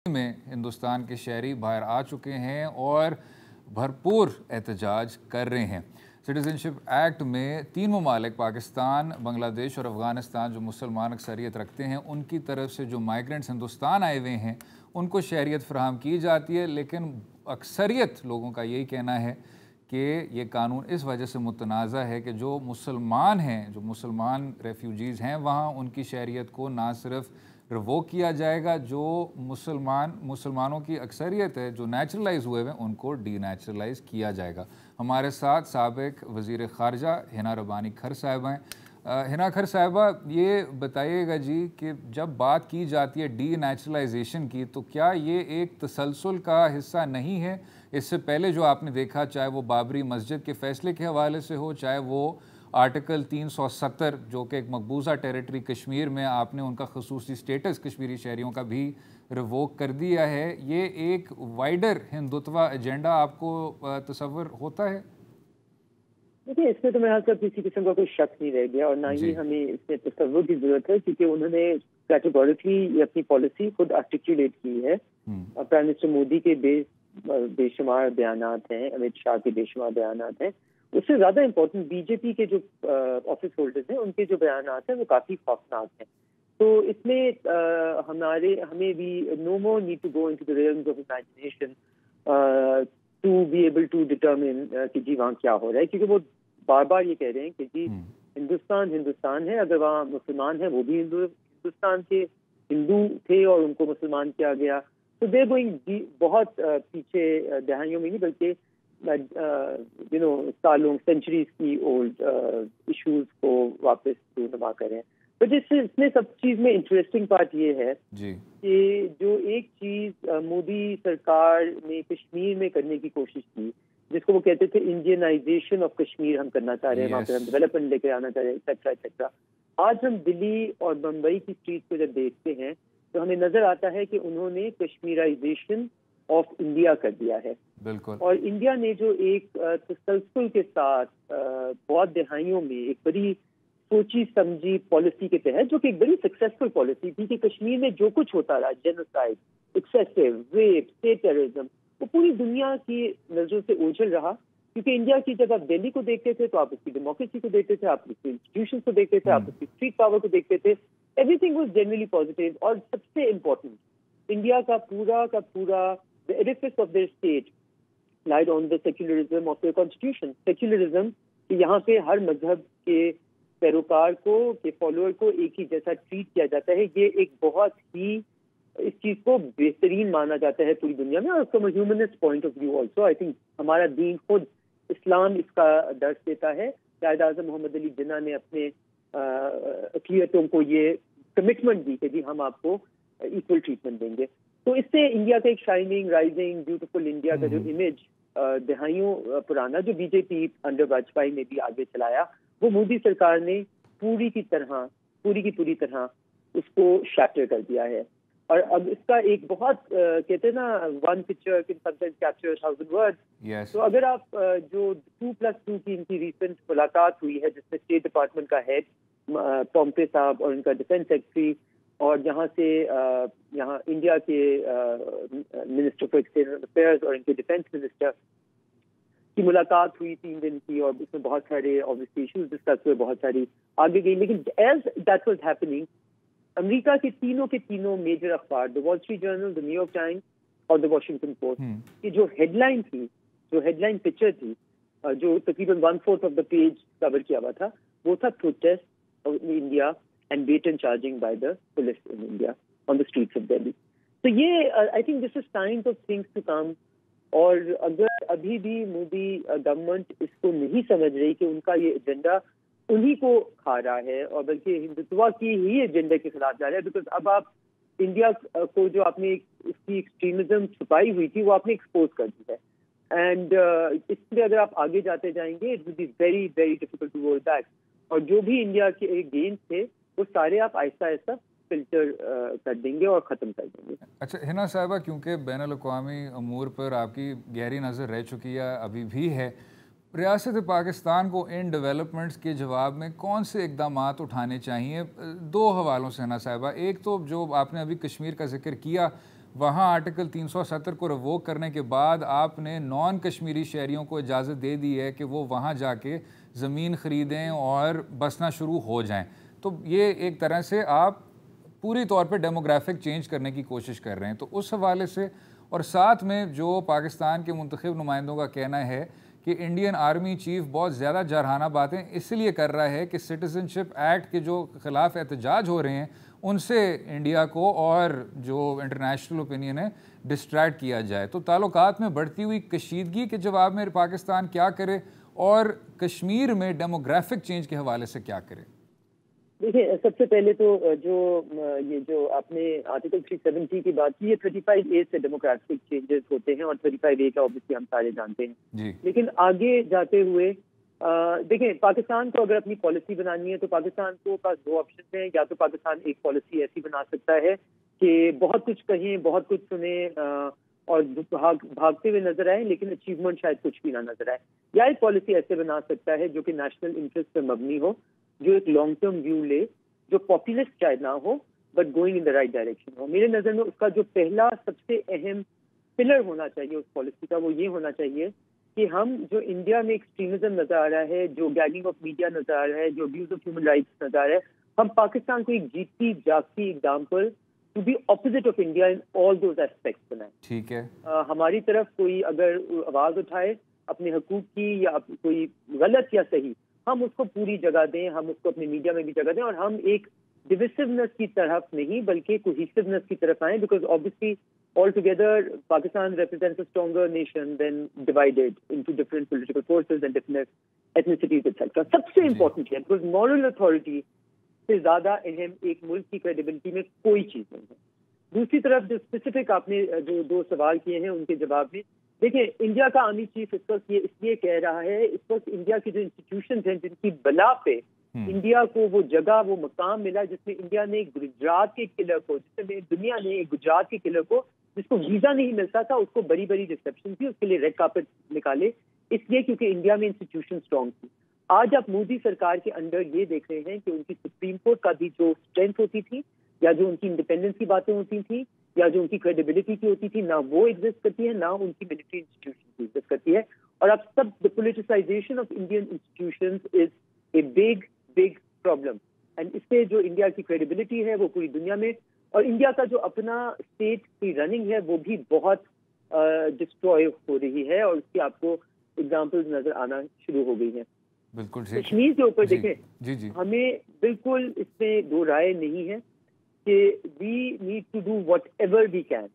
में हिंदुस्तान के शहरी बाहर आ चुके हैं और भरपूर एहतजाज कर रहे हैं। सिटीजनशिप एक्ट में 3 ममालिक पाकिस्तान, बांग्लादेश और अफ़गानिस्तान जो मुसलमान अक्सरियत रखते हैं, उनकी तरफ से जो माइग्रेंट्स हिंदुस्तान आए हुए हैं उनको शहरियत फ़राहम की जाती है। लेकिन अक्सरियत लोगों का यही कहना है कि ये कानून इस वजह से मुतनाज़ा है कि जो मुसलमान हैं, जो मुसलमान रेफ्यूजीज़ हैं, वहाँ उनकी शहरियत को ना सिर्फ रिवोक किया जाएगा, जो मुसलमानों की अक्सरियत है जो नेचुरलाइज हुए हैं उनको डीनेचुरलाइज किया जाएगा। हमारे साथ साबिक वज़ीर ख़ारजा हिना रब्बानी खर साहिबा हैं। हिना खर साहिबा, ये बताइएगा जी कि जब बात की जाती है डीनेचुरलाइजेशन की, तो क्या ये एक तसलसल का हिस्सा नहीं है? इससे पहले जो आपने देखा, चाहे वो बाबरी मस्जिद के फ़ैसले के हवाले से हो, चाहे वो आर्टिकल 370 जो कि एक मकबूजा टेरिटरी कश्मीर में आपने उनका खसूसी स्टेटस कश्मीरी शहरियों का भी रिवोक कर दिया है, ये एक वाइडर हिंदुत्व एजेंडा आपको तसव्वुर होता है? देखिए, इसमें तो मेरे ख्याल से किसी किस्म का कोई शक नहीं रह गया और ना ही हमें इसमें तसव्वुर की जरूरत है, क्योंकि उन्होंने कैटेगोरिकली अपनी पॉलिसी खुद आर्टिकुलेट की है। प्राइम मिनिस्टर मोदी के बेशुमार बयानात हैं, अमित शाह के बेशुमार बयानात हैं। उससे ज्यादा इम्पोर्टेंट बीजेपी के जो ऑफिस होल्डर्स हैं उनके जो बयानात हैं वो काफी खौफनाक हैं। तो इसमें हमें भी no more need to go into the realms of imagination to be able to determine कि जी वहाँ क्या हो रहा है, क्योंकि वो बार बार ये कह रहे हैं कि जी हिंदुस्तान हिंदुस्तान है, अगर वहाँ मुसलमान है वो भी हिंदुस्तान के हिंदू थे और उनको मुसलमान किया गया। तो दे गोइंग बहुत पीछे, दहाइयों में नहीं बल्कि सालों सेंचुरीज की ओल्ड इश्यूज को वापस रूनुमा करें। तो इसमें सब चीज में इंटरेस्टिंग पार्ट ये है कि जो एक चीज मोदी सरकार ने कश्मीर में करने की कोशिश की, जिसको वो कहते थे इंडियनाइजेशन ऑफ कश्मीर हम करना चाह रहे हैं, वहाँ पे हम डेवलपमेंट लेकर आना चाह रहे हैं, एक्सेट्रा एक्सेट्रा। आज हम दिल्ली और मुंबई की स्ट्रीट को जब देखते हैं तो हमें नजर आता है कि उन्होंने कश्मीराइजेशन ऑफ इंडिया कर दिया है। बिल्कुल। और इंडिया ने जो एक तसलसल के साथ बहुत दहाइयों में एक बड़ी सोची समझी पॉलिसी के तहत, जो कि एक बड़ी सक्सेसफुल पॉलिसी थी, कि कश्मीर में जो कुछ होता रहा, genocide, excessive rape, state terrorism, वो पूरी दुनिया की नजरों से ओझल रहा। क्योंकि इंडिया की जब आप दिल्ली को देखते थे तो आप उसकी डेमोक्रेसी को देखते थे, आप उसकी इंस्टीट्यूशन को देखते थे, आप उसकी स्ट्रीट पावर को देखते थे। Everything was generally positive. और सबसे इम्पोर्टेंट, इंडिया का पूरा the edifice of their state laid on the secularism of their constitution. Secularism कि यहाँ पे हर मजहब के पैरोकार के फॉलोअर को एक ही जैसा ट्रीट किया जाता है। ये एक बहुत ही, इस चीज को बेहतरीन माना जाता है पूरी दुनिया में। और from a humanist point of view also I think हमारा दीन खुद इस्लाम इसका दर्ज देता है। कायद आज़म मोहम्मद अली जिन्ना ने अपने अक़लियतों को ये कमिटमेंट दी कि जी हम आपको इक्वल ट्रीटमेंट देंगे। तो इससे इंडिया का एक शाइनिंग, राइजिंग, ब्यूटीफुल इंडिया का जो इमेज दहाइयों पुराना, जो बीजेपी अंडर वाजपेयी ने भी आगे चलाया, वो मोदी सरकार ने पूरी की पूरी तरह उसको शैटर कर दिया है। और अब इसका एक बहुत कहते हैं ना, one picture can sometimes capture 1000 words. तो अगर आप जो 2+2 की इनकी रिसेंट मुलाकात हुई है, जिसमें स्टेट डिपार्टमेंट का हेड पॉम्पे साहब और इनका डिफेंस सेक्रेटरी, और जहाँ से यहाँ इंडिया के मिनिस्टर फॉर एक्सटर्नल अफेयर्स और इनके डिफेंस मिनिस्टर की मुलाकात हुई 3 दिन की, और इसमें बहुत सारे ऑब्वियसली इश्यूज डिस्कस हुए, बहुत सारी आगे गई। लेकिन as that was happening, America के तीनों मेजर अखबार, the Wall Street Journal, the New York Times और द वॉशिंगटन पोस्ट की जो हेडलाइन पिक्चर थी, जो तकरीबन 1/4 ऑफ द पेज कवर किया हुआ था, वो था protest in India and baton charging by the police in India on the streets of Delhi. तो ये I think this is signs of things to come. और अगर अभी भी मोदी गवर्नमेंट इसको नहीं समझ रही कि उनका ये एजेंडा उन्हीं को खा रहा है, और बल्कि हिंदुत्व की ही एजेंडे के खिलाफ जा रहा है, बिकॉज अब आप इंडिया को जो आपने इसकी एक्सट्रीमिज्म छुपाई हुई थी वो आपने एक्सपोज कर दी है। एंड इसलिए अगर आप आगे जाते जाएंगे, it will be very very difficult to roll back. और जो भी इंडिया के गेन्स थे वो सारे आप आहिस्ता आहिस्ता फिल्टर कर देंगे और ख़त्म कर देंगे। अच्छा हिना साहिबा, क्योंकि बैनुल-अक़वामी अमूर पर आपकी गहरी नज़र रह चुकी है, अभी भी है, रियासत पाकिस्तान को इन डेवलपमेंट्स के जवाब में कौन से इक़दामात उठाने चाहिए? 2 हवालों से हिना साहिबा। एक तो जो आपने अभी कश्मीर का जिक्र किया, वहाँ आर्टिकल 370 को रिवोक करने के बाद आपने नॉन कश्मीरी शहरियों को इजाज़त दे दी है कि वो वहाँ जाके ज़मीन ख़रीदें और बसना शुरू हो जाएं। तो ये एक तरह से आप पूरी तौर पे डेमोग्राफिक चेंज करने की कोशिश कर रहे हैं। तो उस हवाले से और साथ में जो पाकिस्तान के मुंतखब नुमाइंदों का कहना है कि इंडियन आर्मी चीफ बहुत ज़्यादा जरहाना बातें इसलिए कर रहा है कि सिटीज़नशिप एक्ट के जो ख़िलाफ़ एहतजाज हो रहे हैं उनसे इंडिया को और जो इंटरनेशनल ओपिनियन है डिस्ट्रैक्ट किया जाए। तो ताल्लुकात में बढ़ती हुई कशीदगी के जवाब में पाकिस्तान क्या करे और कश्मीर में डेमोग्राफिक चेंज के हवाले से क्या करे? देखिए, सबसे पहले तो ये जो आपने आर्टिकल 370 की बात की, ये 35A से डेमोक्रेटिक चेंजेस होते हैं और 35A का ऑब्वियसली हम सारे जानते हैं जी। लेकिन आगे जाते हुए देखिए, पाकिस्तान को अगर अपनी पॉलिसी बनानी है तो पाकिस्तान को पास दो ऑप्शन है। या तो पाकिस्तान एक पॉलिसी ऐसी बना सकता है कि बहुत कुछ कहें, बहुत कुछ सुने और भागते हुए नजर आए लेकिन अचीवमेंट शायद कुछ भी ना नजर आए, या एक पॉलिसी ऐसे बना सकता है जो कि नेशनल इंटरेस्ट पर मबनी हो, जो एक लॉन्ग टर्म व्यू ले, जो पॉपुलिस्ट शायद ना हो but going in the right direction हो। मेरे नजर में उसका जो पहला सबसे अहम पिलर होना चाहिए उस पॉलिसी का, वो ये होना चाहिए कि हम जो इंडिया में एक्सट्रीमिज्म नजर आ रहा है, जो गैगिंग ऑफ मीडिया नजर आ रहा है, जो अब्यूज ऑफ ह्यूमन राइट्स नजर आ रहा है, हम पाकिस्तान को एक जीतती जागती example to be opposite of India in all those aspects बनाए। ठीक है। हमारी तरफ कोई अगर आवाज उठाए अपने हकूक की या कोई गलत या सही, हम उसको पूरी जगह दें, हम उसको अपने मीडिया में भी जगह दें और हम एक डिविसिवनेस की तरफ नहीं बल्कि कोहेसिवनेस की तरफ आए, because obviously all together Pakistan represents a stronger nation than divided into different political forces and different ethnicities etc. सबसे इम्पोर्टेंट है बिकॉज मॉरल अथॉरिटी से ज्यादा अहम एक मुल्क की क्रेडिबिलिटी में कोई चीज नहीं है। दूसरी तरफ जो स्पेसिफिक आपने जो दो सवाल किए हैं उनके जवाब में, देखिए, इंडिया का आर्मी चीफ इस वक्त ये इसलिए कह रहा है, इस वक्त इंडिया की जो इंस्टीट्यूशंस हैं जिनकी बला पे इंडिया को वो जगह वो मकाम मिला जिसमें इंडिया ने गुजरात के किलर को, जिसमें दुनिया ने एक गुजरात के किलर को जिसको वीजा नहीं मिलता था उसको बड़ी बड़ी रिसेप्शन थी, उसके लिए रेड कार्पेट निकाले, इसलिए क्योंकि इंडिया में इंस्टीट्यूशन स्ट्रॉन्ग थी। आज आप मोदी सरकार के अंडर ये देख रहे हैं कि उनकी सुप्रीम कोर्ट का भी जो स्ट्रेंथ होती थी या जो उनकी इंडिपेंडेंस की बातें होती थी या जो उनकी क्रेडिबिलिटी की होती थी, ना वो एग्जिस्ट करती है, ना उनकी मिलिट्री इंस्टीट्यूशन एग्जिस्ट करती है। और अब सब the politicisation of Indian institutions is a big big problem and इससे जो इंडिया की क्रेडिबिलिटी है वो पूरी दुनिया में और इंडिया का जो अपना स्टेट की रनिंग है वो भी बहुत डिस्ट्रॉय हो रही है और उसकी आपको एग्जाम्पल्स नजर आना शुरू हो गई है। बिल्कुल कश्मीर के ऊपर देखें, जी हमें बिल्कुल इसमें दो राय नहीं है कि we need to do whatever we can.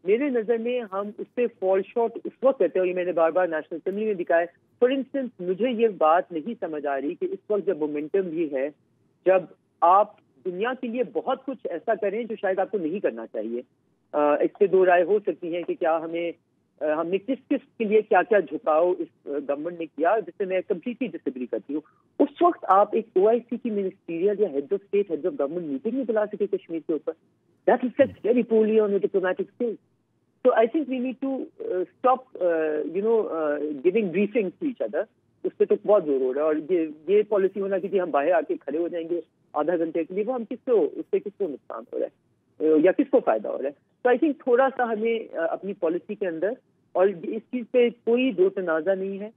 मेरे नजर में हम उससे फॉल शॉर्ट उस वक्त करते हैं, ये मैंने बार बार नेशनल असेंबली में दिखाया। फॉर इंस्टेंस, मुझे ये बात नहीं समझ आ रही कि इस वक्त जब मोमेंटम भी है, जब आप दुनिया के लिए बहुत कुछ ऐसा करें जो शायद आपको नहीं करना चाहिए। इससे दो राय हो सकती है कि क्या हमने किस किस के लिए क्या क्या झुकाव इस गवर्नमेंट ने किया, जिससे मैं कम्प्लीटली डिसएग्री करती हूँ। उस वक्त आप एक OIC की मिनिस्टीरियल या head of state, head of government meeting में बुला सके कश्मीर के ऊपर, that reflects very poorly on the diplomatic skills. So I think we need to stop, giving briefings to each other. उस पर तो बहुत जोर हो रहा है और ये पॉलिसी होना कि हम बाहर आके खड़े हो जाएंगे आधा घंटे के लिए, वो हम उससे किसको नुकसान हो रहा है या किसको फायदा हो रहा है। तो आई थिंक थोड़ा सा हमें अपनी पॉलिसी के अंदर, और इस चीज पे कोई दो तनाजा नहीं है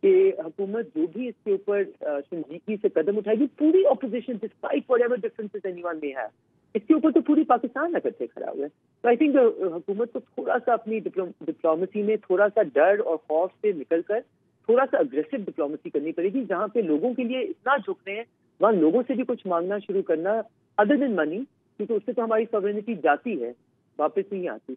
कि हुकूमत जो भी इसके ऊपर संजीदगी से कदम उठाएगी, पूरी opposition despite whatever differences anyone may have, इसके ऊपर तो पूरी पाकिस्तान इकट्ठे खड़ा हुआ है। तो आई थिंक हुकूमत को थोड़ा सा अपनी डिप्लोमेसी में थोड़ा सा डर और खौफ से निकलकर थोड़ा सा अग्रेसिव डिप्लोमेसी करनी पड़ेगी, जहां पे लोगों के लिए इतना झुक रहे हैं वहां लोगों से भी कुछ मांगना शुरू करना अदर देन मनी, क्योंकि उससे तो हमारी सॉवरेनिटी जाती है, वापस नहीं आती।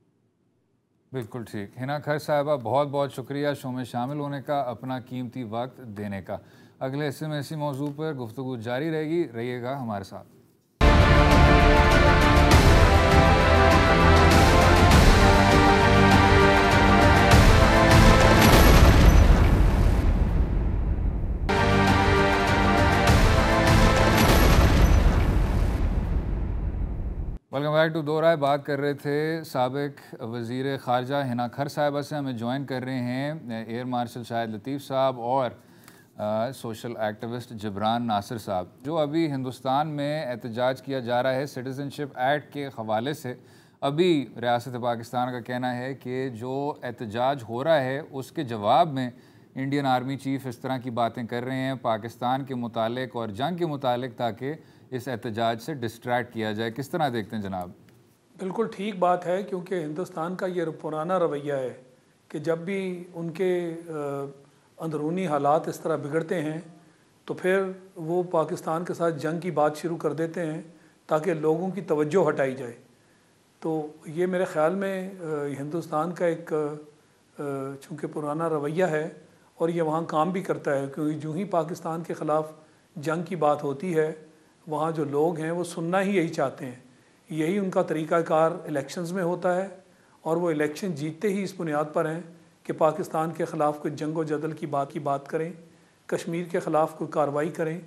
बिल्कुल ठीक। हिना खर साहिबा, बहुत बहुत शुक्रिया शो में शामिल होने का, अपना कीमती वक्त देने का। अगले हिस्से में इसी मौजू पर गुफ्तगू जारी रहेगी, रहिएगा हमारे साथ। वेलकम बैक टू दो राय। बात कर रहे थे साबिक वज़ीर ख़ारजा हिना खर साहिबा से। हमें ज्वाइन कर रहे हैं एयर मार्शल शाहिद लतीफ़ साहब और सोशल एक्टिविस्ट जबरान नासिर साहब। जो अभी हिंदुस्तान में एहतजाज किया जा रहा है सिटीज़नशिप एक्ट के हवाले से, अभी रियासत पाकिस्तान का कहना है कि जो एहतजाज हो रहा है उसके जवाब में इंडियन आर्मी चीफ इस तरह की बातें कर रहे हैं पाकिस्तान के मुतालिक और जंग के मुतालिक, ताकि इस एहतजाज से डिस्ट्रैक्ट किया जाए। किस तरह देखते हैं जनाब? बिल्कुल ठीक बात है, क्योंकि हिंदुस्तान का ये पुराना रवैया है कि जब भी उनके अंदरूनी हालात इस तरह बिगड़ते हैं तो फिर वो पाकिस्तान के साथ जंग की बात शुरू कर देते हैं ताकि लोगों की तवज्जो हटाई जाए। तो ये मेरे ख़्याल में हिंदुस्तान का एक चूँकि पुराना रवैया है और ये वहाँ काम भी करता है, क्योंकि जो ही पाकिस्तान के ख़िलाफ़ जंग की बात होती है वहाँ जो लोग हैं वो सुनना ही यही चाहते हैं। यही उनका तरीक़ाकार इलेक्शंस में होता है और वो इलेक्शन जीतते ही इस बुनियाद पर हैं कि पाकिस्तान के ख़िलाफ़ कोई जंग व जदल की बात करें, कश्मीर के ख़िलाफ़ कोई कार्रवाई करें,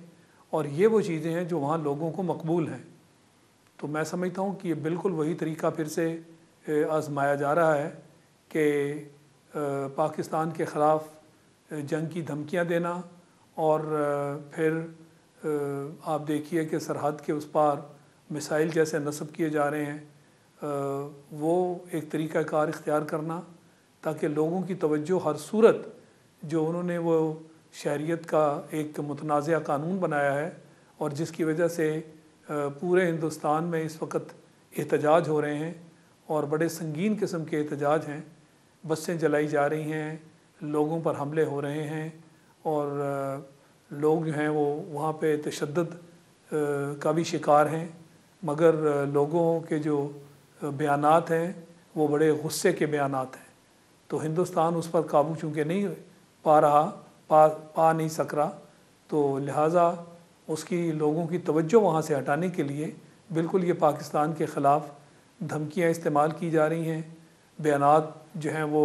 और ये वो चीज़ें हैं जो वहाँ लोगों को मकबूल हैं। तो मैं समझता हूँ कि ये बिल्कुल वही तरीका फिर से आजमाया जा रहा है कि पाकिस्तान के ख़िलाफ़ जंग की धमकियाँ देना, और फिर आप देखिए कि सरहद के उस पार मिसाइल जैसे नस्ब किए जा रहे हैं, वो एक तरीक़ाकार इख्तियार करना ताकि लोगों की तवज्जो हर सूरत, जो उन्होंने वो शहरियत का एक मुतनाज़ा कानून बनाया है और जिसकी वजह से पूरे हिंदुस्तान में इस वक्त एहतजाज हो रहे हैं और बड़े संगीन किस्म के एहतजाज हैं, बसें जलाई जा रही हैं, लोगों पर हमले हो रहे हैं और लोग जो हैं वो वहाँ पे तशद्दुद का भी शिकार हैं, मगर लोगों के जो बयानात हैं वो बड़े गुस्से के बयानात हैं। तो हिंदुस्तान उस पर काबू चूँकि नहीं पा नहीं सक रहा, तो लिहाजा उसकी लोगों की तवज्जो वहाँ से हटाने के लिए बिल्कुल ये पाकिस्तान के ख़िलाफ़ धमकियाँ इस्तेमाल की जा रही हैं, बयानात जो हैं वो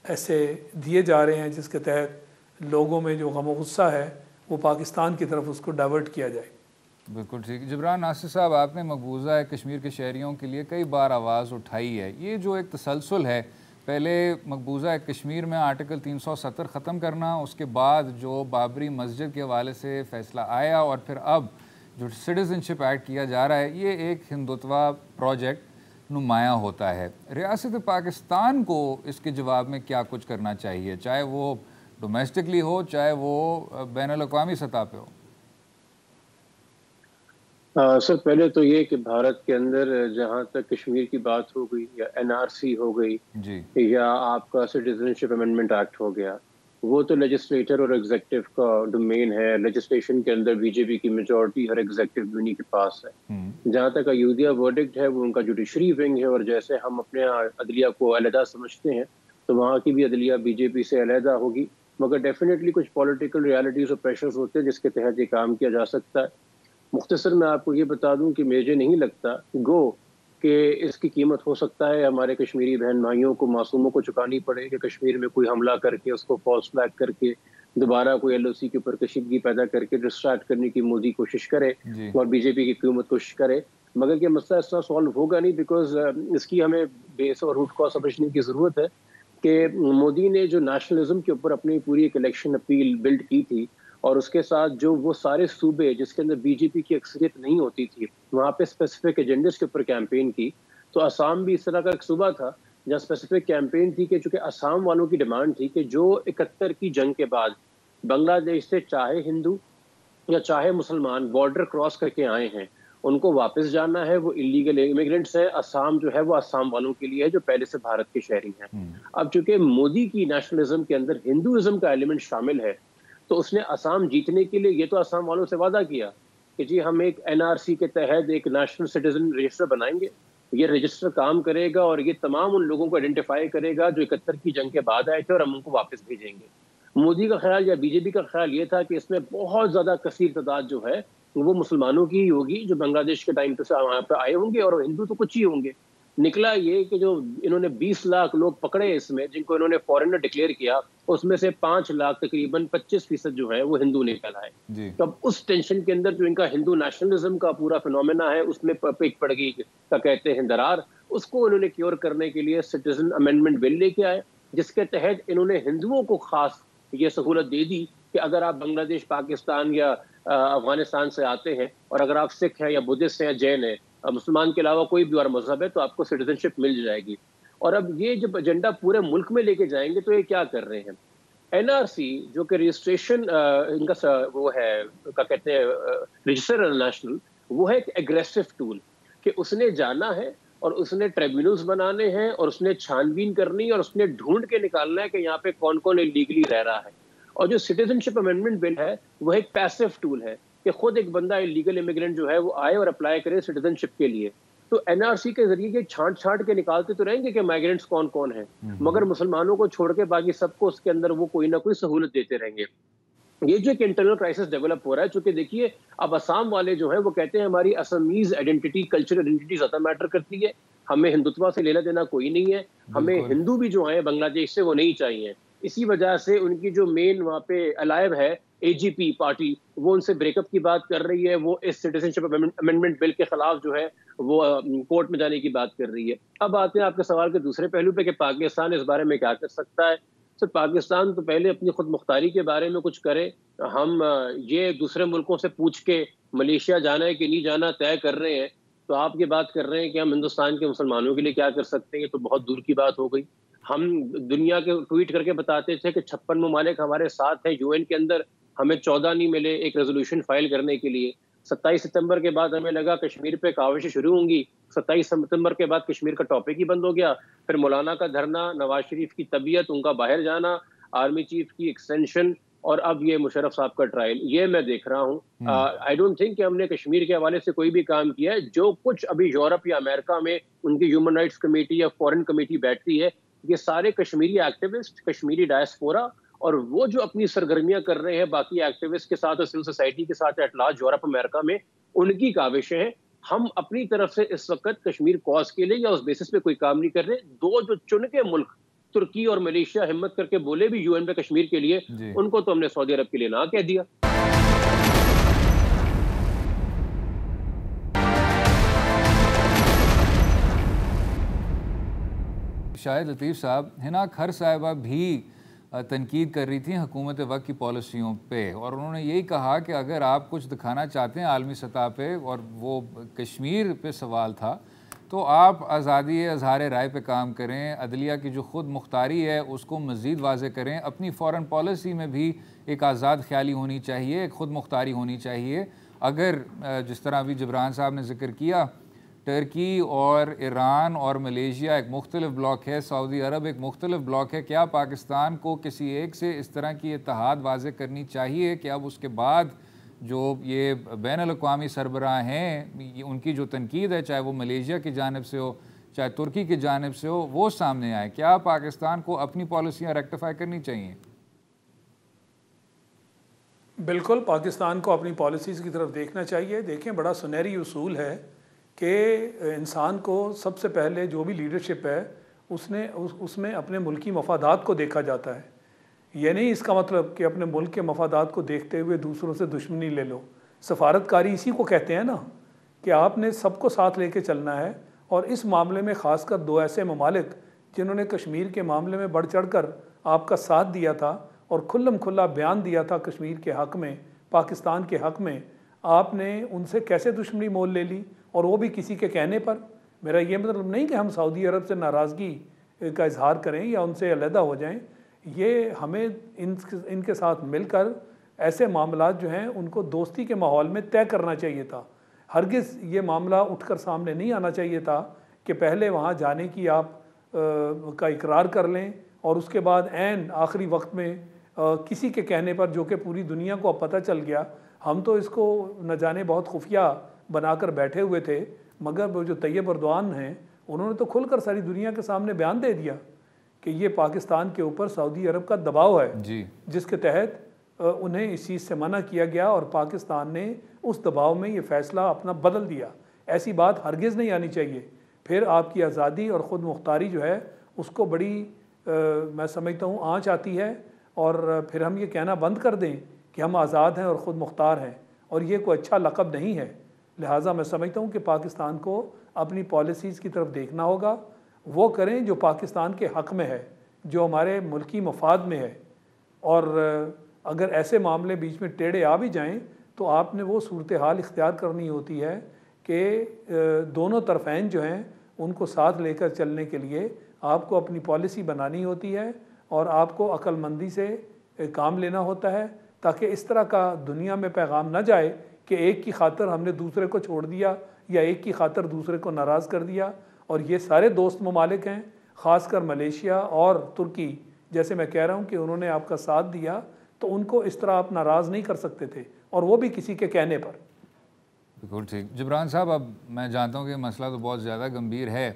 ऐसे दिए जा रहे हैं जिसके तहत लोगों में जो गम गुस्सा है वो पाकिस्तान की तरफ उसको डाइवर्ट किया जाए। बिल्कुल ठीक। जिब्रान नासिर साहब, आपने मकबूजा कश्मीर के शहरियों के लिए कई बार आवाज़ उठाई है। ये जो एक तसलसल है, पहले मकबूजा कश्मीर में आर्टिकल 370 ख़त्म करना, उसके बाद जो बाबरी मस्जिद के हवाले से फ़ैसला आया और फिर अब जो सिटीज़नशिप एक्ट किया जा रहा है, ये एक हिंदुत्वा प्रोजेक्ट नुमायाँ होता है। रियासत पाकिस्तान को इसके जवाब में क्या कुछ करना चाहिए, चाहे वो डोमेस्टिकली हो चाहे वो बैनुल-अक़वामी सतह पे हो? सर, पहले तो ये कि भारत के अंदर जहाँ तक कश्मीर की बात हो गई या एनआरसी हो गई जी, या आपका सिटीजनशिप अमेंडमेंट एक्ट हो गया, वो तो लेजिस्लेटर और एग्जीक्यूटिव का डोमेन है। लेजिस्लेशन के अंदर बीजेपी की मेजॉरिटी हर एग्जीक्यूटिव यूनिट के पास है। जहाँ तक अयोध्या वर्डिक्ट है वो उनका जुडिशरी विंग है, और जैसे हम अपने अदलिया को अलहदा समझते हैं तो वहाँ की भी अदलिया बीजेपी से अलहदा होगी, मगर डेफिनेटली कुछ पॉलिटिकल रियलिटीज़ और प्रेशर्स होते हैं जिसके तहत ये काम किया जा सकता है। मुख्तसर मैं आपको ये बता दूं कि मुझे नहीं लगता कि इसकी कीमत हो सकता है हमारे कश्मीरी बहन भाइयों को, मासूमों को चुकानी पड़े कि कश्मीर में कोई हमला करके उसको फॉल्स फ्लैग करके दोबारा कोई एलओसी के ऊपर कशीदगी पैदा करके डिस्ट्रैक्ट करने की मोदी कोशिश करे और बीजेपी की हुकूमत कोशिश करे। मगर ये मसला इस तरह सॉल्व होगा नहीं, बिकॉज इसकी हमें बेस और रूट कॉज समझने की ज़रूरत है कि मोदी ने जो नेशनलिज्म के ऊपर अपनी पूरी एक इलेक्शन अपील बिल्ड की थी और उसके साथ जो वो सारे सूबे जिसके अंदर बीजेपी की अक्सरियत नहीं होती थी वहाँ पे स्पेसिफिक एजेंडे के ऊपर कैंपेन की। तो असम भी इस तरह का एक सूबा था जहाँ स्पेसिफिक कैंपेन थी कि चूंकि असम वालों की डिमांड थी कि जो 71 की जंग के बाद बांग्लादेश से चाहे हिंदू या चाहे मुसलमान बॉर्डर क्रॉस करके आए हैं उनको वापस जाना है, वो इलीगल इमिग्रेंट्स हैं। असम जो है वो असम वालों के लिए है जो पहले से भारत के शहरी हैं। अब चूंकि मोदी की नेशनलिज्म के अंदर हिंदुइज्म का एलिमेंट शामिल है तो उसने असम जीतने के लिए ये तो असम वालों से वादा किया कि जी हम एक एनआरसी के तहत एक नेशनल सिटीजन रजिस्टर बनाएंगे, ये रजिस्टर काम करेगा और ये तमाम उन लोगों को आइडेंटिफाई करेगा जो 71 की जंग के बाद आए थे और हम उनको वापस भेजेंगे। मोदी का ख्याल या बीजेपी का ख्याल ये था कि इसमें बहुत ज्यादा कसीर तादाद जो है वो मुसलमानों की ही होगी जो बांग्लादेश के टाइम पे से वहां पे आए होंगे और हिंदू तो कुछ ही होंगे। निकला ये कि जो इन्होंने 20 लाख लोग पकड़े इसमें जिनको इन्होंने फॉरेनर डिक्लेयर किया, उसमें से 5 लाख तकरीबन 25% जो है वो हिंदू निकल आए। तो अब उस टेंशन के अंदर जो इनका हिंदू नेशनलिज्म का पूरा फिनोमेना है उसमें पेट पड़ गई का कहते हैं दरार, उसको इन्होंने क्योर करने के लिए सिटीजन अमेंडमेंट बिल लेके आए जिसके तहत इन्होंने हिंदुओं को खास ये सहूलत दे दी कि अगर आप बांग्लादेश, पाकिस्तान या अफगानिस्तान से आते हैं और अगर आप सिख हैं या बुद्धिस्ट हैं या जैन हैं मुसलमान के अलावा कोई भी और मजहब है तो आपको सिटीजनशिप मिल जाएगी। और अब ये जब एजेंडा पूरे मुल्क में लेके जाएंगे तो ये क्या कर रहे हैं, एनआरसी जो कि रजिस्ट्रेशन इनका वो है, क्या कहते हैं, रजिस्टर नेशनल, वो है एक एग्रेसिव टूल कि उसने जाना है और उसने ट्रिब्यूनल्स बनाने हैं और उसने छानबीन करनी है और उसने ढूंढ के निकालना है कि यहाँ पे कौन कौन इलीगली रह रहा है। और जो सिटीजनशिप अमेंडमेंट बिल है वो एक पैसिव टूल है कि खुद एक बंदा इलीगल इमिग्रेंट जो है वो आए और अप्लाई करे सिटीजनशिप के लिए। तो एनआरसी के जरिए ये छांट छांट के निकालते तो रहेंगे कि माइग्रेंट्स कौन कौन है, मगर मुसलमानों को छोड़ के बाकी सबको उसके अंदर वो कोई ना कोई सहूलत देते रहेंगे। ये जो एक इंटरनल क्राइसिस डेवलप हो रहा है, चूंकि देखिए अब असम वाले जो है वो कहते हैं हमारी असमीज आइडेंटिटी, कल्चरल आइडेंटिटी ज्यादा मैटर करती है, हमें हिंदुत्व से लेना देना कोई नहीं है, हमें हिंदू भी जो है बांग्लादेश से वो नहीं चाहिए। इसी वजह से उनकी जो मेन वहाँ पे अलाइव है एजीपी पार्टी, वो उनसे ब्रेकअप की बात कर रही है, वो इस सिटीजनशिप अमेंडमेंट बिल के खिलाफ जो है वो कोर्ट में जाने की बात कर रही है। अब आते हैं आपके सवाल के दूसरे पहलू पे कि पाकिस्तान इस बारे में क्या कर सकता है। तो पाकिस्तान तो पहले अपनी खुद मुख्तारी के बारे में कुछ करे। हम ये दूसरे मुल्कों से पूछ के मलेशिया जाना है कि नहीं जाना तय कर रहे हैं, तो आप ये बात कर रहे हैं कि हम हिंदुस्तान के मुसलमानों के लिए क्या कर सकते हैं, तो बहुत दूर की बात हो गई। हम दुनिया के ट्वीट करके बताते थे कि 56 ममालिक हमारे साथ हैं यूएन के अंदर, हमें 14 नहीं मिले एक रेजोल्यूशन फाइल करने के लिए। 27 सितंबर के बाद हमें लगा कश्मीर पे काविशें शुरू होंगी, 27 सितंबर के बाद कश्मीर का टॉपिक ही बंद हो गया। फिर मौलाना का धरना, नवाज शरीफ की तबीयत, उनका बाहर जाना, आर्मी चीफ की एक्सटेंशन, और अब ये मुशर्रफ साहब का ट्रायल, ये मैं देख रहा हूँ। आई डोंट थिंक कि हमने कश्मीर के हवाले से कोई भी काम किया है। जो कुछ अभी यूरोप या अमेरिका में उनकी ह्यूमन राइट्स कमेटी या फॉरेन कमेटी बैठती है, ये सारे कश्मीरी एक्टिविस्ट, कश्मीरी डायस्पोरा, और वो जो अपनी सरगर्मियां कर रहे हैं बाकी एक्टिविस्ट के साथ और सिविल सोसाइटी के साथ एट लार्ज यूरोप अमेरिका में, उनकी काविशें हैं। हम अपनी तरफ से इस वक्त कश्मीर कॉज के लिए या उस बेसिस पे कोई काम नहीं कर रहे। दो जो चुन के मुल्क तुर्की और मलेशिया हिम्मत करके बोले भी यूएन पे कश्मीर के लिए, उनको तो हमने सऊदी अरब के लिए ना कह दिया। शाहिद लतीफ़ साहब, हिना खर साहिबा भी तनकीद कर रही थी हुकूमत वक्त की पॉलिसियों पे, और उन्होंने यही कहा कि अगर आप कुछ दिखाना चाहते हैं आलमी सतह पे, और वो कश्मीर पे सवाल था, तो आप आज़ादी अज़हार राय पे काम करें, अदलिया की जो ख़ुद मुख्तारी है उसको मज़ीद वाज़े करें, अपनी फ़ॉरेन पॉलिसी में भी एक आज़ाद ख्याली होनी चाहिए, एक ख़ुद मुख्तारी होनी चाहिए। अगर जिस तरह अभी जबरान साहब ने ज़िक्र किया, टर्की और ईरान और मलेशिया एक मुख्तलिफ ब्लॉक है, सऊदी अरब एक मुख्तलिफ ब्लॉक है, क्या पाकिस्तान को किसी एक से इस तरह की इत्तेहाद वाज़े करनी चाहिए कि अब उसके बाद जो ये बैनुल-अक़वामी सरबराह हैं उनकी जो तनकीद है, चाहे वो मलेशिया की जानिब से हो चाहे तुर्की की जानिब से हो, वो सामने आए? क्या पाकिस्तान को अपनी पॉलिसियाँ रेक्टिफाई करनी चाहिए? बिल्कुल, पाकिस्तान को अपनी पॉलिसीज़ की तरफ देखना चाहिए। देखें, बड़ा सुनहरी उसूल है कि इंसान को सबसे पहले जो भी लीडरशिप है उसमें अपने मुल्क की मफादात को देखा जाता है। ये नहीं इसका मतलब कि अपने मुल्क के मफादात को देखते हुए दूसरों से दुश्मनी ले लो। सफारतकारी इसी को कहते हैं ना, कि आपने सबको साथ लेके चलना है। और इस मामले में ख़ासकर दो ऐसे ममालिक जिन्होंने कश्मीर के मामले में बढ़ चढ़ कर आपका साथ दिया था और खुल्लम खुल्ला बयान दिया था कश्मीर के हक़ में, पाकिस्तान के हक़ में, आपने उनसे कैसे दुश्मनी मोल ले ली, और वो भी किसी के कहने पर। मेरा ये मतलब नहीं कि हम सऊदी अरब से नाराज़गी का इजहार करें या उनसे अलहदा हो जाएं। ये हमें इनके साथ मिलकर ऐसे मामलात जो हैं उनको दोस्ती के माहौल में तय करना चाहिए था। हरगिज़ ये मामला उठकर सामने नहीं आना चाहिए था कि पहले वहाँ जाने की आप का इकरार कर लें और उसके बाद ऐन आखिरी वक्त में किसी के कहने पर, जो कि पूरी दुनिया को अब पता चल गया, हम तो इसको न जाने बहुत खुफिया बनाकर बैठे हुए थे, मगर वो जो तैयब अर्दवान हैं उन्होंने तो खुलकर सारी दुनिया के सामने बयान दे दिया कि ये पाकिस्तान के ऊपर सऊदी अरब का दबाव है जी, जिसके तहत उन्हें इस चीज़ से मना किया गया और पाकिस्तान ने उस दबाव में ये फ़ैसला अपना बदल दिया। ऐसी बात हरगिज़ नहीं आनी चाहिए। फिर आपकी आज़ादी और ख़ुद मुख्तारी जो है उसको बड़ी मैं समझता हूँ आँच आती है, और फिर हम ये कहना बंद कर दें कि हम आज़ाद हैं और ख़ुद मुख्तार हैं, और ये कोई अच्छा लक़ब नहीं है। लिहाजा मैं समझता हूँ कि पाकिस्तान को अपनी पॉलिसीज़ की तरफ देखना होगा, वो करें जो पाकिस्तान के हक़ में है, जो हमारे मुल्की मफाद में है। और अगर ऐसे मामले बीच में टेढ़े आ भी जाएं तो आपने वो सूरत हाल इख्तियार करनी होती है कि दोनों तरफ़ैन जो हैं उनको साथ लेकर चलने के लिए आपको अपनी पॉलिसी बनानी होती है और आपको अक्लमंदी से काम लेना होता है, ताकि इस तरह का दुनिया में पैगाम ना जाए कि एक की खातर हमने दूसरे को छोड़ दिया या एक की खातर दूसरे को नाराज़ कर दिया। और ये सारे दोस्त ममालिक हैं, ख़ासकर मलेशिया और तुर्की, जैसे मैं कह रहा हूँ कि उन्होंने आपका साथ दिया, तो उनको इस तरह आप नाराज़ नहीं कर सकते थे, और वो भी किसी के कहने पर। बिल्कुल ठीक। जिब्रान साहब, अब मैं जानता हूँ कि मसला तो बहुत ज़्यादा गंभीर है,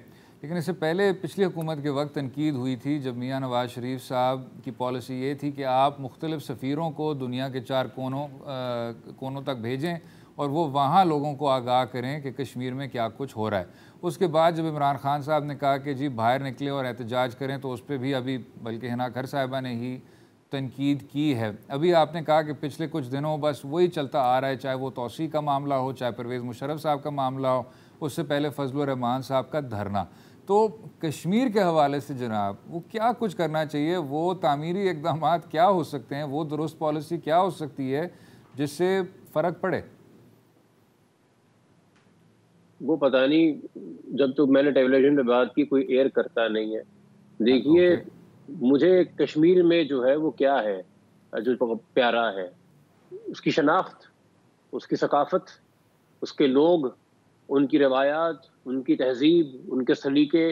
लेकिन इससे पहले पिछली हुकूमत के वक्त तनकीद हुई थी जब मियाँ नवाज़ शरीफ साहब की पॉलिसी ये थी कि आप मुख्तलिफ़ सफ़ीरों को दुनिया के 4 कोनों तक भेजें और वो वहाँ लोगों को आगाह करें कि कश्मीर में क्या कुछ हो रहा है। उसके बाद जब इमरान खान साहब ने कहा कि जी बाहर निकले और एहतजाज करें, तो उस पर भी अभी बल्कि हिना खर साहिबा ने ही तनकीद की है। अभी आपने कहा कि पिछले कुछ दिनों बस वही चलता आ रहा है, चाहे वो तौसी का मामला हो, चाहे परवेज़ मुशर्रफ साहब का मामला हो, उससे पहले फजलुर रहमान साहब का धरना। तो कश्मीर के हवाले से जनाब वो क्या कुछ करना चाहिए, वो तामीरी इक़दामात क्या हो सकते हैं, वो दुरुस्त पॉलिसी क्या हो सकती है जिससे फ़र्क पड़े? वो पता नहीं, जब तो मैंने टेलीविजन में बात की कोई एयर करता नहीं है। देखिए, मुझे कश्मीर में जो है वो क्या है जो प्यारा है, उसकी शनाख्त, उसकी सकाफत, उसके लोग, उनकी रवायात, उनकी तहजीब, उनके सलीके,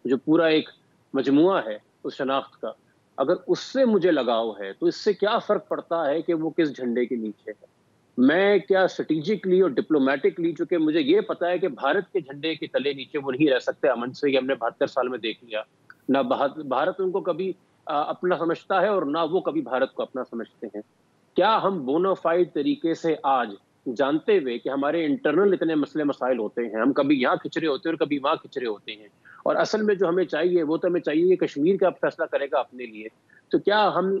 जो पूरा एक मजमुआ है उस शनाख्त का। अगर उससे मुझे लगाव है तो इससे क्या फ़र्क पड़ता है कि वो किस झंडे के नीचे है। मैं क्या स्ट्रेटेजिकली और डिप्लोमेटिकली, चूंकि मुझे ये पता है कि भारत के झंडे के तले नीचे वो नहीं रह सकते अमन से, ये हमने 72 साल में देख लिया। ना भारत उनको कभी अपना समझता है और ना वो कभी भारत को अपना समझते हैं। क्या हम बोनाफाइड तरीके से आज, जानते हुए कि हमारे इंटरनल इतने मसले मसाइल होते हैं, हम कभी यहाँ खिचरे होते हैं और कभी वहाँ खिचरे होते हैं, और असल में जो हमें चाहिए वो तो हमें चाहिए कि कश्मीर का फैसला करेगा अपने लिए, तो क्या हम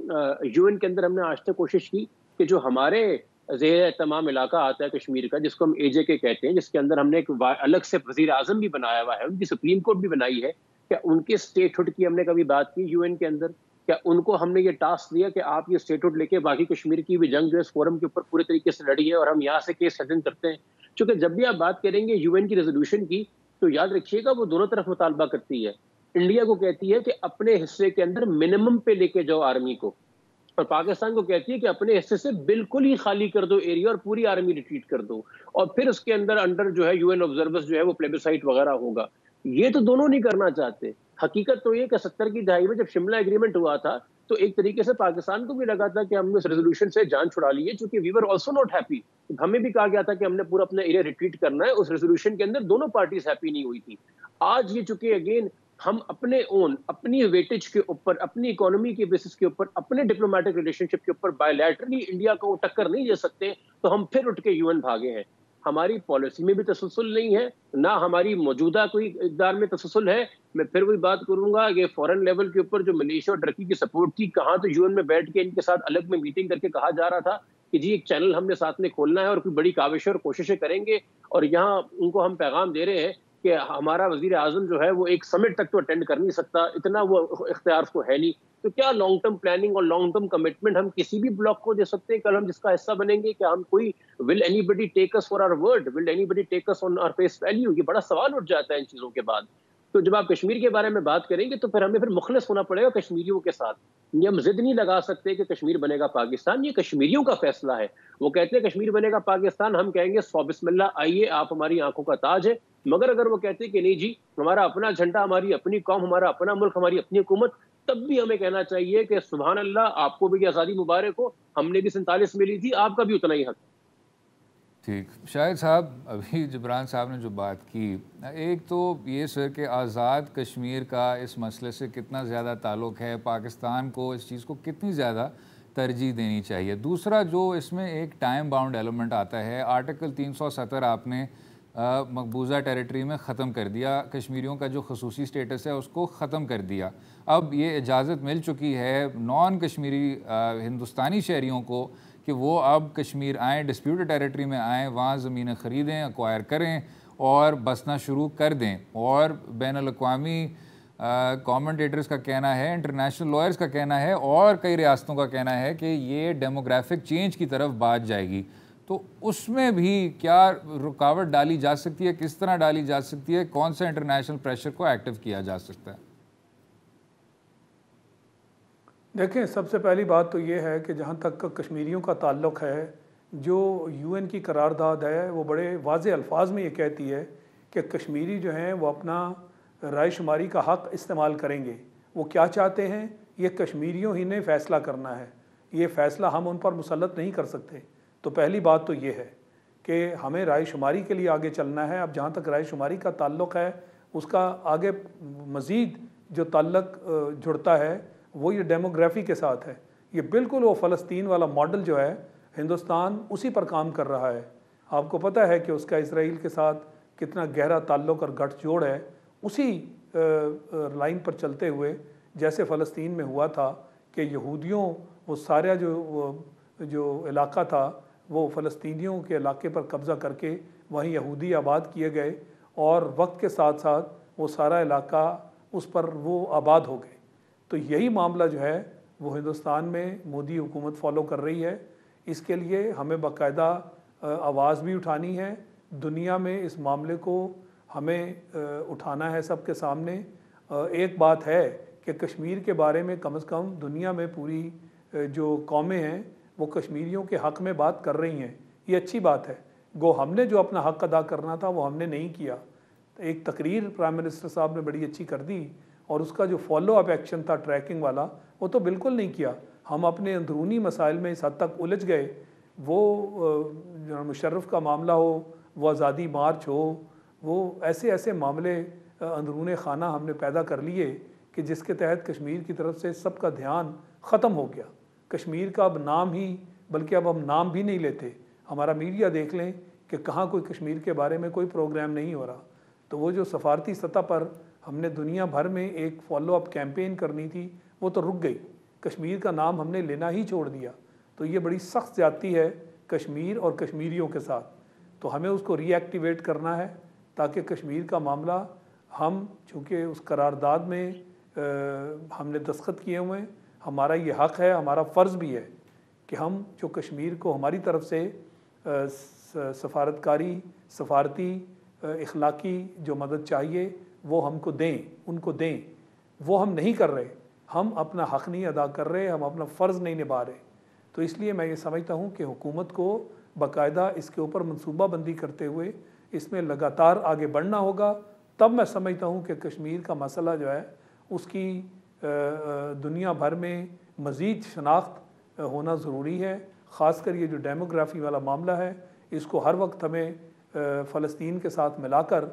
यूएन के अंदर हमने आज तक कोशिश की कि जो हमारे ज़ेर तमाम इलाका आता है कश्मीर का, जिसको हम AJK कहते हैं, जिसके अंदर हमने एक अलग से वज़ीर आज़म भी बनाया हुआ है, उनकी सुप्रीम कोर्ट भी बनाई है, क्या उनके स्टेटहुड की हमने कभी बात की यूएन के अंदर? क्या उनको हमने ये टास्क दिया कि आप ये स्टेटहुड लेके बाकी कश्मीर की भी जंग जो है इस फोरम के ऊपर पूरे तरीके से लड़ी है और हम यहाँ से केस सेटल करते हैं? क्योंकि जब भी आप बात करेंगे यूएन की रेजोल्यूशन की, तो याद रखिएगा वो दोनों तरफ मुतालबा करती है। इंडिया को कहती है कि अपने हिस्से के अंदर मिनिमम पे लेके जाओ आर्मी को, और पाकिस्तान को कहती है कि अपने हिस्से से बिल्कुल ही खाली कर दो एरिया और पूरी आर्मी रिट्रीट कर दो, और फिर उसके अंदर जो है यूएन ऑब्जर्वर्स जो है वो प्लेबिसाइट वगैरह होगा। ये तो दोनों नहीं करना चाहते। हकीकत तो ये कि 70 की दहाई में जब शिमला एग्रीमेंट हुआ था, तो एक तरीके से पाकिस्तान को भी लगा था कि हमने उस रेजोल्यूशन से जान छुड़ा ली है, क्योंकि we were also not happy. हमें भी कहा गया था कि हमने पूरा अपना एरिया रिट्रीट करना है, उस रेजोल्यूशन के अंदर दोनों पार्टीज हैप्पी नहीं हुई थी। आज ये चूंकि अगेन हम अपने ओन, अपनी वेटेज के ऊपर, अपनी इकोनॉमी के बेसिस के ऊपर, अपने डिप्लोमेटिक रिलेशनशिप के ऊपर बायलैटरली इंडिया को टक्कर नहीं दे सकते, तो हम फिर उठ के यूएन भागे हैं। हमारी पॉलिसी में भी तसलसल नहीं है, ना हमारी मौजूदा कोई इक़दार में तसलसल है। मैं फिर वही बात करूंगा, ये फॉरेन लेवल के ऊपर जो मलेशिया और टर्की की सपोर्ट थी, कहाँ तो यूएन में बैठ के इनके साथ अलग में मीटिंग करके कहा जा रहा था कि जी एक चैनल हमने साथ में खोलना है और कोई बड़ी काविशें और कोशिशें करेंगे, और यहाँ उनको हम पैगाम दे रहे हैं कि हमारा वजीर आजम जो है वो एक समिट तक तो अटेंड कर नहीं सकता, इतना वो इख्तियार उसको है नहीं। तो क्या लॉन्ग टर्म प्लानिंग और लॉन्ग टर्म कमिटमेंट हम किसी भी ब्लॉक को दे सकते हैं? कल हम जिसका हिस्सा बनेंगे, क्या हम कोई will anybody take us for our word, will anybody take us on our face value? ये बड़ा सवाल उठ जाता है इन चीजों के बाद। तो जब आप कश्मीर के बारे में बात करेंगे तो फिर हमें फिर मुखलिस होना पड़ेगा कश्मीरियों के साथ। ये हम जिद नहीं लगा सकते कि कश्मीर बनेगा पाकिस्तान, ये कश्मीरियों का फैसला है। वो कहते हैं कश्मीर बनेगा पाकिस्तान, हम कहेंगे सौ बिस्मिल्लाह, आइए, आप हमारी आंखों का ताज है। मगर अगर वो कहते हैं कि नहीं जी, हमारा अपना झंडा, हमारी अपनी कौम, हमारा अपना मुल्क, हमारी अपनी हुकूमत, तब भी हमें कहना चाहिए कि सुभान अल्लाह, आपको भी आज़ादी मुबारक हो, हमने भी 47 में ली थी, आपका भी उतना ही हक। ठीक। शाहिद साहब, अभी जिब्रान साहब ने जो बात की, एक तो ये सर कि आज़ाद कश्मीर का इस मसले से कितना ज़्यादा ताल्लुक़ है, पाकिस्तान को इस चीज़ को कितनी ज़्यादा तरजीह देनी चाहिए। दूसरा जो इसमें एक टाइम बाउंड एलिमेंट आता है, आर्टिकल 370 आपने मकबूजा टेरिटरी में ख़त्म कर दिया, कश्मीरियों का जो खसूसी स्टेटस है उसको ख़त्म कर दिया। अब ये इजाज़त मिल चुकी है नॉन कश्मीरी हिंदुस्तानी शहरियों को कि वो अब कश्मीर आएँ, डिस्प्यूटेड टेरिटरी में आएँ, वहाँ ज़मीनें ख़रीदें, एक्वायर करें और बसना शुरू कर दें। और बैनुल-अक़वामी कमेंटेटर्स का कहना है, इंटरनेशनल लॉयर्स का कहना है और कई रियासतों का कहना है कि ये डेमोग्राफिक चेंज की तरफ बात जाएगी। तो उसमें भी क्या रुकावट डाली जा सकती है, किस तरह डाली जा सकती है, कौन सा इंटरनेशनल प्रेशर को एक्टिव किया जा सकता है? देखें, सबसे पहली बात तो ये है कि जहाँ तक कश्मीरियों का ताल्लुक़ है, जो यूएन की करारदाद है वो बड़े वाज़े अल्फाज में ये कहती है कि कश्मीरी जो हैं वो अपना रायशुमारी का हक़ इस्तेमाल करेंगे। वो क्या चाहते हैं ये कश्मीरियों ही ने फ़ैसला करना है, ये फ़ैसला हम उन पर मुसल्लत नहीं कर सकते। तो पहली बात तो ये है कि हमें रायशुमारी के लिए आगे चलना है। अब जहाँ तक रायशुमारी का ताल्लुक़ है, उसका आगे मज़ीद जो ताल्लुक़ जुड़ता है वो ये डेमोग्राफ़ी के साथ है। ये बिल्कुल वो फ़लस्तीन वाला मॉडल जो है, हिंदुस्तान उसी पर काम कर रहा है। आपको पता है कि उसका इसराइल के साथ कितना गहरा ताल्लुक़ और गठजोड़ है। उसी लाइन पर चलते हुए जैसे फ़लस्तीन में हुआ था कि यहूदियों वो सारा जो इलाका था वो फ़लस्तीनियों के इलाके पर कब्ज़ा करके वहीं यहूदी आबाद किए गए, और वक्त के साथ साथ वो सारा इलाका उस पर वो आबाद हो गए। तो यही मामला जो है वो हिंदुस्तान में मोदी हुकूमत फ़ॉलो कर रही है। इसके लिए हमें बाकायदा आवाज़ भी उठानी है, दुनिया में इस मामले को हमें उठाना है सबके सामने। एक बात है कि कश्मीर के बारे में कम से कम दुनिया में पूरी जो कौमें हैं वो कश्मीरियों के हक़ में बात कर रही हैं, ये अच्छी बात है। गो हमने जो अपना हक़ अदा करना था वो हमने नहीं किया। तो एक तकरीर प्राइम मिनिस्टर साहब ने बड़ी अच्छी कर दी, और उसका जो फॉलो अप एक्शन था ट्रैकिंग वाला वो तो बिल्कुल नहीं किया। हम अपने अंदरूनी मसाइल में इस हद तक उलझ गए, वो मुशर्रफ का मामला हो, वो आज़ादी मार्च हो, वो ऐसे ऐसे मामले अंदरूनी खाना हमने पैदा कर लिए कि जिसके तहत कश्मीर की तरफ से सबका ध्यान ख़त्म हो गया। कश्मीर का अब नाम ही, बल्कि अब हम नाम भी नहीं लेते। हमारा मीडिया देख लें कि कहाँ कोई कश्मीर के बारे में कोई प्रोग्राम नहीं हो रहा। तो वो जो सफारती सतह पर हमने दुनिया भर में एक फॉलो अप कैंपेन करनी थी वो तो रुक गई, कश्मीर का नाम हमने लेना ही छोड़ दिया। तो ये बड़ी सख्त ज़्यादती है कश्मीर और कश्मीरियों के साथ। तो हमें उसको रीएक्टिवेट करना है ताकि कश्मीर का मामला, हम चूँकि उस करारदाद में हमने दस्तखत किए हुए हैं, हमारा ये हक़ है, हमारा फ़र्ज़ भी है कि हम जो कश्मीर को हमारी तरफ से सफारतकारी, सफारती, इखलाकी जो मदद चाहिए वो हमको दें, उनको दें। वो हम नहीं कर रहे, हम अपना हक़ नहीं अदा कर रहे, हम अपना फ़र्ज़ नहीं निभा रहे। तो इसलिए मैं ये समझता हूँ कि हुकूमत को बाकायदा इसके ऊपर मनसूबा बंदी करते हुए इसमें लगातार आगे बढ़ना होगा। तब मैं समझता हूँ कि कश्मीर का मसला जो है उसकी दुनिया भर में मज़ीद शनाख्त होना ज़रूरी है। ख़ासकर ये जो डेमोग्राफ़ी वाला मामला है, इसको हर वक्त हमें फ़लस्तीन के साथ मिलाकर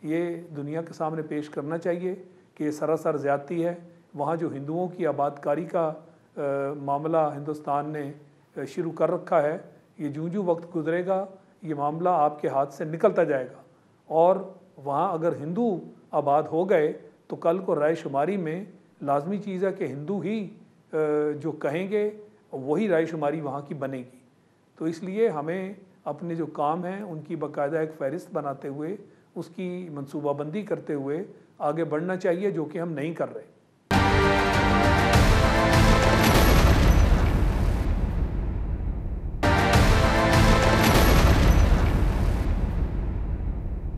ये दुनिया के सामने पेश करना चाहिए कि ये सरासर ज़्यादती है। वहाँ जो हिंदुओं की आबादकारी का मामला हिंदुस्तान ने शुरू कर रखा है, ये जूं वक्त गुज़रेगा ये मामला आपके हाथ से निकलता जाएगा। और वहाँ अगर हिंदू आबाद हो गए तो कल को रायशुमारी में लाजमी चीज़ है कि हिंदू ही जो कहेंगे वही रायशुमारी वहाँ की बनेगी। तो इसलिए हमें अपने जो काम हैं उनकी बाकायदा एक फ़हरिस्त बनाते हुए, उसकी मनसूबाबंदी करते हुए आगे बढ़ना चाहिए, जो कि हम नहीं कर रहे।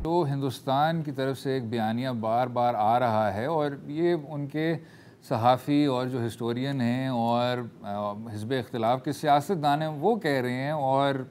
तो हिंदुस्तान की तरफ से एक बयानिया बार बार आ रहा है, और ये उनके सहाफ़ी और जो हिस्टोरियन हैं और हिज़्ब इख्तिलाफ के सियासतदान हैं वो कह रहे हैं, और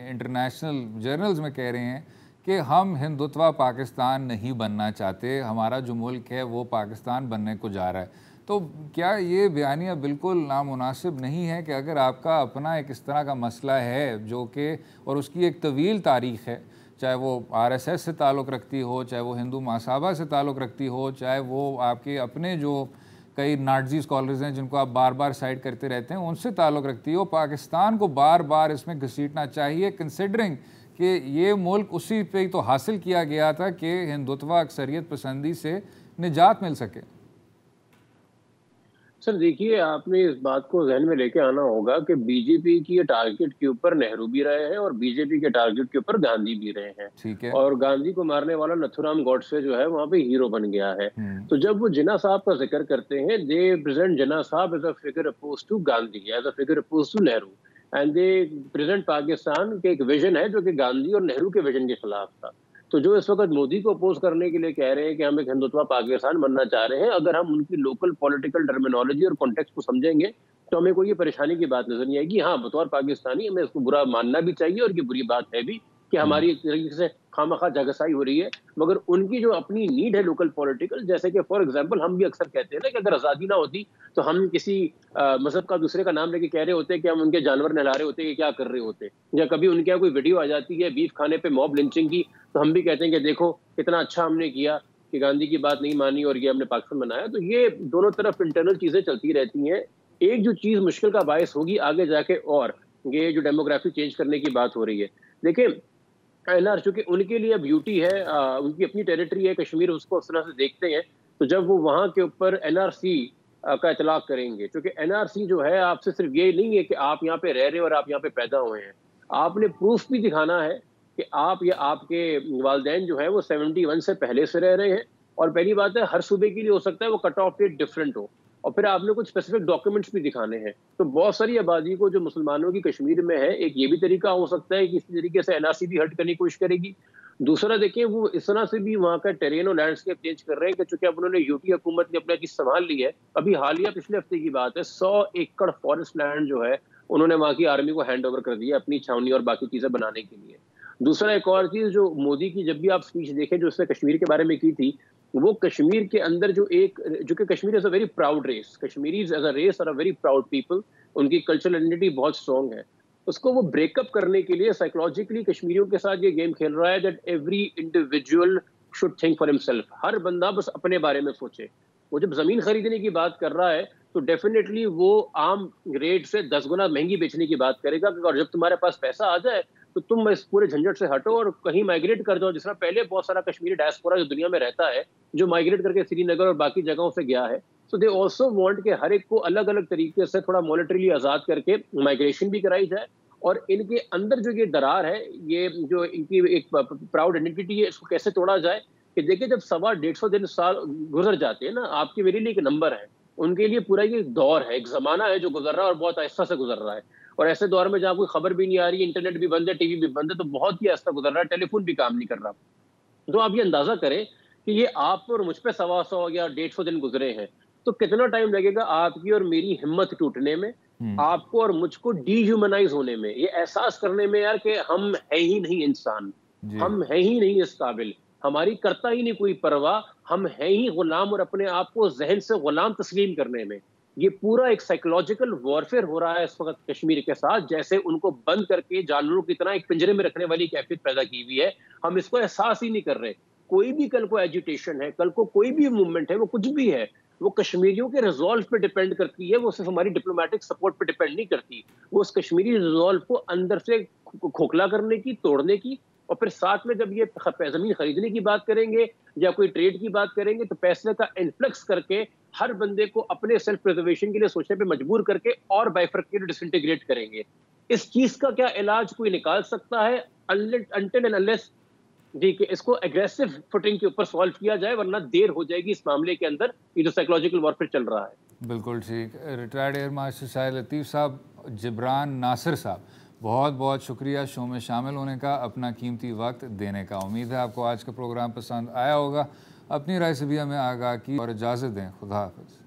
इंटरनेशनल जर्नल्स में कह रहे हैं कि हम हिंदुत्वा पाकिस्तान नहीं बनना चाहते, हमारा जो मुल्क है वो पाकिस्तान बनने को जा रहा है। तो क्या ये बयानिया बिल्कुल नामुनासिब नहीं है कि अगर आपका अपना एक इस तरह का मसला है जो कि, और उसकी एक तवील तारीख़ है, चाहे वो RSS से ताल्लुक़ रखती हो, चाहे वो हिंदू महासभा से ताल्लुक़ रखती हो, चाहे वो आपके अपने जो कई नाटजी स्कॉलर्स हैं जिनको आप बार बार साइड करते रहते हैं उनसे ताल्लुक़ रखती हो, पाकिस्तान को बार बार इसमें घसीटना चाहिए, कंसिडरिंग कि ये मुल्क उसी पे ही तो हासिल किया गया था कि हिंदुत्वा अक्सरियत पसंदी से निजात मिल सके। सर देखिए, आपने इस बात को जहन में लेके आना होगा कि बीजेपी की टारगेट के ऊपर नेहरू भी रहे हैं और बीजेपी के टारगेट के ऊपर गांधी भी रहे हैं। ठीक है। और गांधी को मारने वाला नथुराम गॉडसे जो है वहां पे हीरो बन गया है। तो जब वो जिन्ना साहब का जिक्र करते हैं, दे present Jinnah Sahab as a figure oppose to Gandhi, as a figure oppose to Nehru. And they present Pakistan के एक विजन है जो कि गांधी और नेहरू के विजन के खिलाफ था। तो जो इस वक्त मोदी को अपोज करने के लिए कह रहे हैं कि हम एक हिंदुत्व पाकिस्तान बनना चाह रहे हैं, अगर हम उनकी लोकल पॉलिटिकल टर्मिनोलॉजी और कॉन्टेक्स्ट को समझेंगे तो हमें कोई ये परेशानी की बात नजर नहीं आएगी। हाँ, बतौर पाकिस्तानी हमें इसको बुरा मानना भी चाहिए और ये बुरी बात है भी कि हमारी एक तरीके से खामखा जगसाई हो रही है, मगर उनकी जो अपनी नीड है लोकल पॉलिटिकल, जैसे कि फॉर एग्जांपल हम भी अक्सर कहते हैं ना कि अगर आज़ादी ना होती तो हम किसी मजहब का दूसरे का नाम लेके कह रहे होते कि हम उनके जानवर नहला रहे होते कि क्या कर रहे होते, या कभी उनके यहाँ कोई वीडियो आ जाती है बीफ खाने पे मॉब लिंचिंग की तो हम भी कहते हैं कि देखो कितना अच्छा हमने किया कि गांधी की बात नहीं मानी और ये हमने पाकिस्तान बनाया। तो ये दोनों तरफ इंटरनल चीजें चलती रहती हैं। एक जो चीज मुश्किल का बायस होगी आगे जाके, और ये जो डेमोग्राफी चेंज करने की बात हो रही है, देखिए एनआर चूंकि उनके लिए ब्यूटी है, उनकी अपनी टेरिटरी है कश्मीर, उसको उस तरह से देखते हैं। तो जब वो वहां के ऊपर एनआरसी का इतलाक करेंगे, क्योंकि एनआरसी जो है आपसे सिर्फ ये नहीं है कि आप यहाँ पे रह रहे हो और आप यहाँ पे पैदा हुए हैं, आपने प्रूफ भी दिखाना है कि आप या आपके वालदैन जो है वो 71 से पहले से रह रहे हैं। और पहली बात है, हर सूबे के लिए हो सकता है वो कट ऑफ डेट डिफरेंट हो, और फिर आपने कुछ स्पेसिफिक डॉक्यूमेंट्स भी दिखाने हैं। तो बहुत सारी आबादी को जो मुसलमानों की कश्मीर में है, एक ये भी तरीका हो सकता है कि इसी तरीके से एनआरसी भी हट करने की कोशिश करेगी। दूसरा देखिए, वो इस तरह से भी वहाँ का टेरेन और लैंडस्केप चेंज कर रहे हैं कि चूंकि अब उन्होंने यूटी हुकूमत ने अपना चीज संभाल ली है। अभी हालिया पिछले हफ्ते की बात है, 100 एकड़ फॉरेस्ट लैंड जो है उन्होंने वहाँ की आर्मी को हैंड ओवर कर दिया अपनी छावनी और बाकी चीजें बनाने के लिए। दूसरा एक और चीज, जो मोदी की जब भी आप स्पीच देखें जो उसने कश्मीर के बारे में की थी, वो कश्मीर के अंदर जो कि Kashmir is a very proud race, Kashmiris as a race are a very proud people, उनकी कल्चरल आइडेंटिटी बहुत स्ट्रॉन्ग है। उसको वो ब्रेकअप करने के लिए साइकोलॉजिकली कश्मीरियों के साथ ये गेम खेल रहा है that every individual should think for himself, हर बंदा बस अपने बारे में सोचे। वो जब जमीन खरीदने की बात कर रहा है तो डेफिनेटली वो आम रेट से 10 गुना महंगी बेचने की बात करेगा, और जब तुम्हारे पास पैसा आ जाए तो तुम इस पूरे झंझट से हटो और कहीं माइग्रेट कर जाओ। जिस तरह पहले बहुत सारा कश्मीरी डायस्पोरा जो दुनिया में रहता है, जो माइग्रेट करके श्रीनगर और बाकी जगहों से गया है, सो दे ऑल्सो वांट के हर एक को अलग अलग तरीके से थोड़ा मॉनेटरीली आजाद करके माइग्रेशन भी कराई जाए, और इनके अंदर जो ये दरार है, ये जो इनकी एक प्राउड आइडेंटिटी है, इसको कैसे तोड़ा जाए। कि देखिए, जब 125 दिन साल गुजर जाते हैं ना, आपके मेरे लिए एक नंबर है, उनके लिए पूरा ये दौर है, एक जमाना है जो गुजर रहा है और बहुत आहिस्ता से गुजर रहा है। और ऐसे दौर में जहाँ कोई खबर भी नहीं आ रही, इंटरनेट भी बंद है, टीवी भी बंद है, तो बहुत ही आहिस्ता गुजर रहा है, टेलीफोन भी काम नहीं कर रहा। तो आप ये अंदाजा करें कि ये आप और मुझ पे 125 या 150 दिन गुजरे हैं, तो कितना टाइम लगेगा आपकी और मेरी हिम्मत टूटने में, आपको और मुझको डीह्यूमनाइज होने में, ये एहसास करने में यार कि हम है ही नहीं इंसान, हम है ही नहीं इस काबिल, हमारी करता ही नहीं कोई परवाह, हम है ही गुलाम, और अपने आप को जहन से गुलाम तस्लीम करने में। ये पूरा एक साइकोलॉजिकल वॉरफेयर हो रहा है इस वक्त कश्मीर के साथ, जैसे उनको बंद करके जानवरों की तरह एक पिंजरे में रखने वाली कैफियत पैदा की हुई है। हम इसको एहसास ही नहीं कर रहे। कोई भी कल को एजिटेशन है, कल को कोई भी मूवमेंट है, वो कुछ भी है, वो कश्मीरियों के रिजॉल्व पे डिपेंड करती है, वो सिर्फ हमारी डिप्लोमेटिक सपोर्ट पे डिपेंड नहीं करती। वो उस कश्मीरी रिजॉल्व को अंदर से खोखला करने की, तोड़ने की, और फिर साथ में जब ये जमीन खरीदने की बात करेंगे या कोई ट्रेड की बात करेंगे, तो पैसे का इन्फ्लक्स करके हर बंदे को अपने सेल्फ प्रिजर्वेशन के लिए सोचने पे मजबूर करके और बाइफरकेट डिसइंटीग्रेट करेंगे। इस चीज का क्या इलाज कोई निकाल सकता है? अनटिल एंड अनलेस जी कि इसको एग्रेसिव फुटिंग के ऊपर सॉल्व किया जाए, वरना देर हो जाएगी इस मामले के अंदर। ये जो साइकोलॉजिकल वॉरफेयर चल रहा है। बिल्कुल ठीक। रिटायर्ड एयर मार्शल शाहिद लतीफ़ साहब, जिब्रान नासिर साहब, बहुत बहुत शुक्रिया शो में शामिल होने का, अपना कीमती वक्त देने का। उम्मीद है आपको आज का प्रोग्राम पसंद आया होगा। अपनी राय से भी हमें आगाह की और इजाज़त दें। खुदा हाफ़िज़।